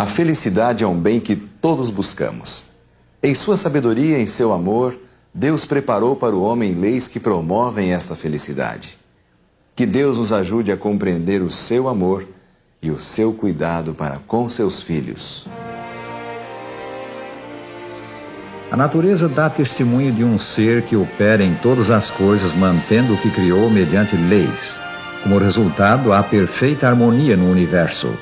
A felicidade é um bem que todos buscamos. Em sua sabedoria e em seu amor, Deus preparou para o homem leis que promovem esta felicidade. Que Deus nos ajude a compreender o seu amor e o seu cuidado para com seus filhos. A natureza dá testemunho de um ser que opera em todas as coisas, mantendo o que criou mediante leis. Como resultado, há perfeita harmonia no universo.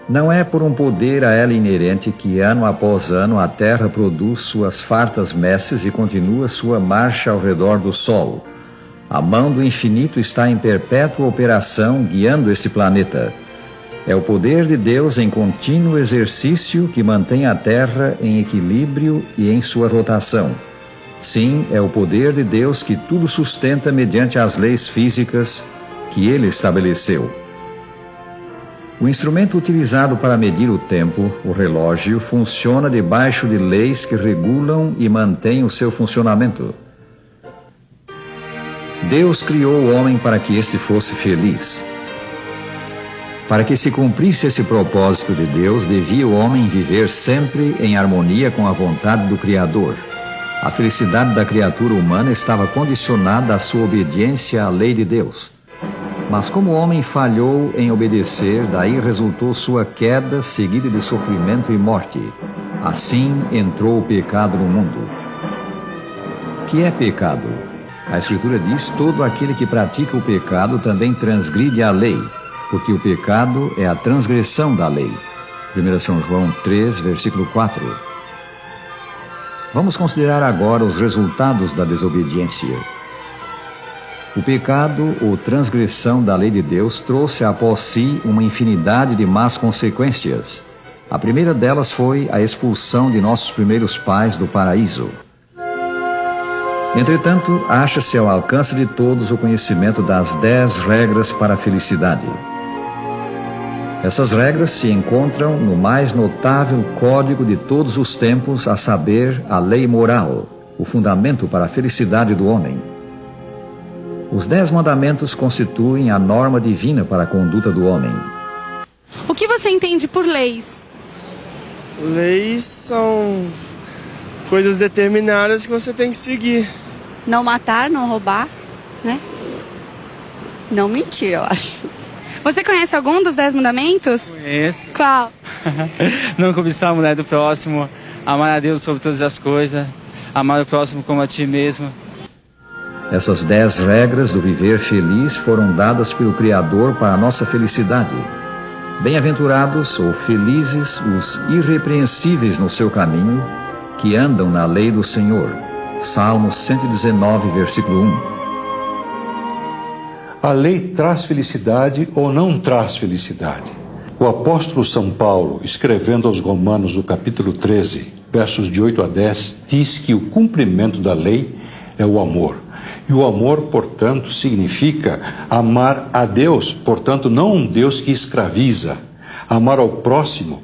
Não é por um poder a ela inerente que, ano após ano, a Terra produz suas fartas messes e continua sua marcha ao redor do Sol. A mão do infinito está em perpétua operação, guiando esse planeta. É o poder de Deus em contínuo exercício que mantém a Terra em equilíbrio e em sua rotação. Sim, é o poder de Deus que tudo sustenta mediante as leis físicas que Ele estabeleceu. O instrumento utilizado para medir o tempo, o relógio, funciona debaixo de leis que regulam e mantêm o seu funcionamento. Deus criou o homem para que este fosse feliz. Para que se cumprisse esse propósito de Deus, devia o homem viver sempre em harmonia com a vontade do Criador. A felicidade da criatura humana estava condicionada à sua obediência à lei de Deus. Mas como o homem falhou em obedecer, daí resultou sua queda, seguida de sofrimento e morte. Assim entrou o pecado no mundo. O que é pecado? A Escritura diz: todo aquele que pratica o pecado também transgride a lei, porque o pecado é a transgressão da lei. 1 São João 3, versículo 4. Vamos considerar agora os resultados da desobediência. O pecado ou transgressão da lei de Deus trouxe após si uma infinidade de más consequências. A primeira delas foi a expulsão de nossos primeiros pais do paraíso. Entretanto, acha-se ao alcance de todos o conhecimento das 10 regras para a felicidade. Essas regras se encontram no mais notável código de todos os tempos, a saber, a lei moral, o fundamento para a felicidade do homem. Os 10 mandamentos constituem a norma divina para a conduta do homem. O que você entende por leis? Leis são coisas determinadas que você tem que seguir. Não matar, não roubar, né? Não mentir, eu acho. Você conhece algum dos 10 mandamentos? Conheço. Qual? Não cobiçar a mulher do próximo, amar a Deus sobre todas as coisas, amar o próximo como a ti mesmo. Essas 10 regras do viver feliz foram dadas pelo Criador para a nossa felicidade. Bem-aventurados ou felizes os irrepreensíveis no seu caminho, que andam na lei do Senhor. Salmo 119, versículo 1. A lei traz felicidade ou não traz felicidade? O apóstolo São Paulo, escrevendo aos Romanos no capítulo 13, versos de 8 a 10, diz que o cumprimento da lei é o amor. E o amor, portanto, significa amar a Deus, portanto, não um Deus que escraviza. Amar ao próximo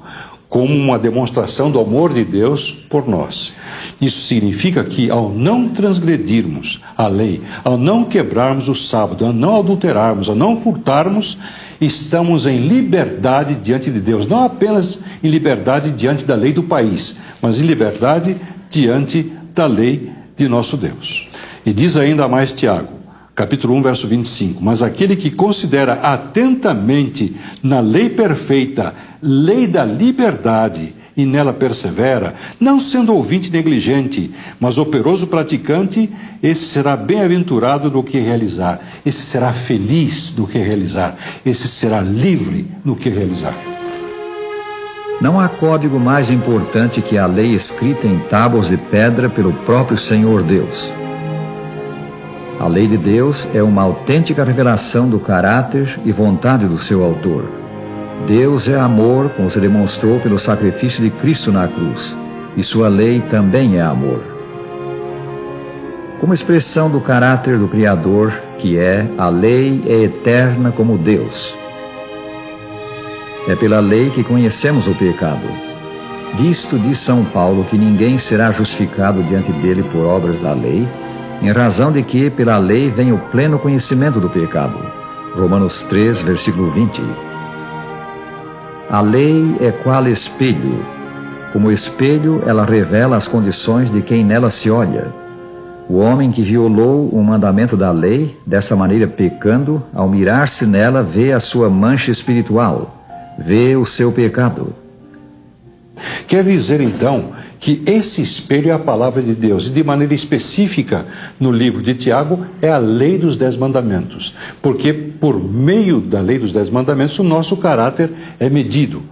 como uma demonstração do amor de Deus por nós. Isso significa que, ao não transgredirmos a lei, ao não quebrarmos o sábado, ao não adulterarmos, ao não furtarmos, estamos em liberdade diante de Deus. Não apenas em liberdade diante da lei do país, mas em liberdade diante da lei de nosso Deus. E diz ainda mais Tiago, capítulo 1, verso 25, mas aquele que considera atentamente na lei perfeita, lei da liberdade, e nela persevera, não sendo ouvinte negligente, mas operoso praticante, esse será bem-aventurado no que realizar, esse será feliz no que realizar, esse será livre no que realizar. Não há código mais importante que a lei escrita em tábuas de pedra pelo próprio Senhor Deus. A lei de Deus é uma autêntica revelação do caráter e vontade do seu autor. Deus é amor, como se demonstrou pelo sacrifício de Cristo na cruz, e sua lei também é amor. Como expressão do caráter do Criador, que é, a lei é eterna como Deus. É pela lei que conhecemos o pecado. Disto diz São Paulo que ninguém será justificado diante dele por obras da lei, em razão de que pela lei vem o pleno conhecimento do pecado. Romanos 3, versículo 20. A lei é qual espelho. Como espelho, ela revela as condições de quem nela se olha. O homem que violou um mandamento da lei, dessa maneira pecando, ao mirar-se nela, vê a sua mancha espiritual, vê o seu pecado. Quer dizer, então, que esse espelho é a palavra de Deus, e de maneira específica, no livro de Tiago, é a lei dos 10 mandamentos, porque por meio da lei dos 10 mandamentos, o nosso caráter é medido.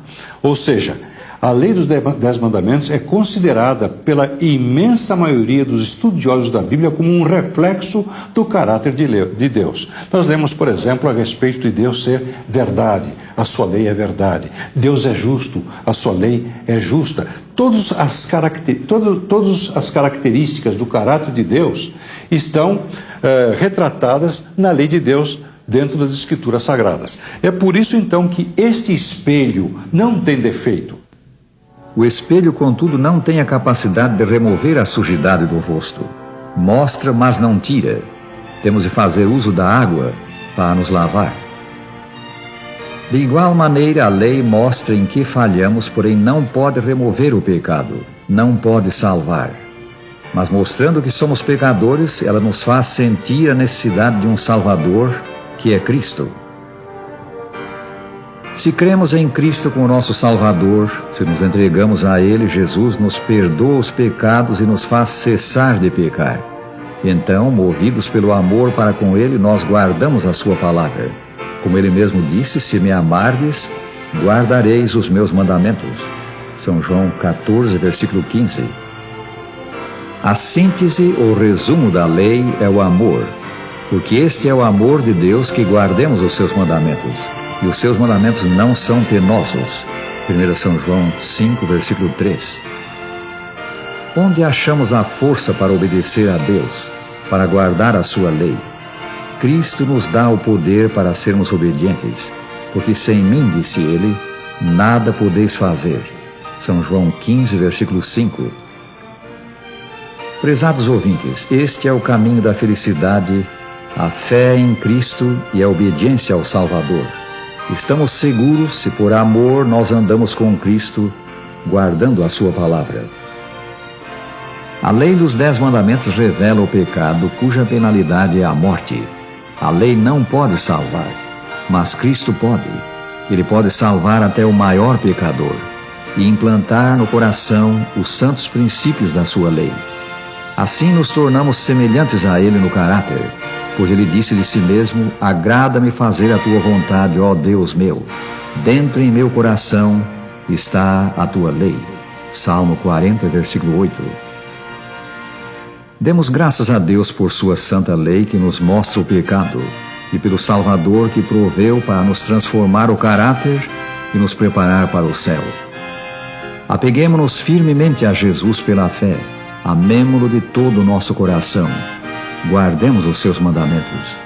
Ou seja, a lei dos 10 mandamentos é considerada pela imensa maioria dos estudiosos da Bíblia como um reflexo do caráter de Deus. Nós lemos, por exemplo, a respeito de Deus ser verdade, a sua lei é verdade. Deus é justo, a sua lei é justa. Todas as características do caráter de Deus estão retratadas na lei de Deus dentro das Escrituras Sagradas. É por isso, então, que este espelho não tem defeito. O espelho, contudo, não tem a capacidade de remover a sujidade do rosto. Mostra, mas não tira. Temos de fazer uso da água para nos lavar. De igual maneira, a lei mostra em que falhamos, porém não pode remover o pecado, não pode salvar. Mas mostrando que somos pecadores, ela nos faz sentir a necessidade de um Salvador, que é Cristo. Se cremos em Cristo como nosso Salvador, se nos entregamos a Ele, Jesus nos perdoa os pecados e nos faz cessar de pecar. Então, movidos pelo amor para com Ele, nós guardamos a sua palavra. Como Ele mesmo disse, se me amardes, guardareis os meus mandamentos. São João 14, versículo 15. A síntese ou resumo da lei é o amor, porque este é o amor de Deus, que guardemos os seus mandamentos. E os seus mandamentos não são penosos. 1 São João 5, versículo 3. Onde achamos a força para obedecer a Deus, para guardar a sua lei? Cristo nos dá o poder para sermos obedientes, porque sem mim, disse ele, nada podeis fazer. São João 15, versículo 5. Prezados ouvintes, este é o caminho da felicidade, a fé em Cristo e a obediência ao Salvador. Estamos seguros se por amor nós andamos com Cristo, guardando a sua palavra. A lei dos 10 mandamentos revela o pecado, cuja penalidade é a morte. A lei não pode salvar, mas Cristo pode. Ele pode salvar até o maior pecador e implantar no coração os santos princípios da sua lei. Assim nos tornamos semelhantes a Ele no caráter, pois Ele disse de si mesmo: agrada-me fazer a tua vontade, ó Deus meu. Dentro em meu coração está a tua lei. Salmo 40, versículo 8. Demos graças a Deus por sua santa lei, que nos mostra o pecado, e pelo Salvador que proveu para nos transformar o caráter e nos preparar para o céu. Apeguemo-nos firmemente a Jesus pela fé, amemo-lo de todo o nosso coração. Guardemos os seus mandamentos.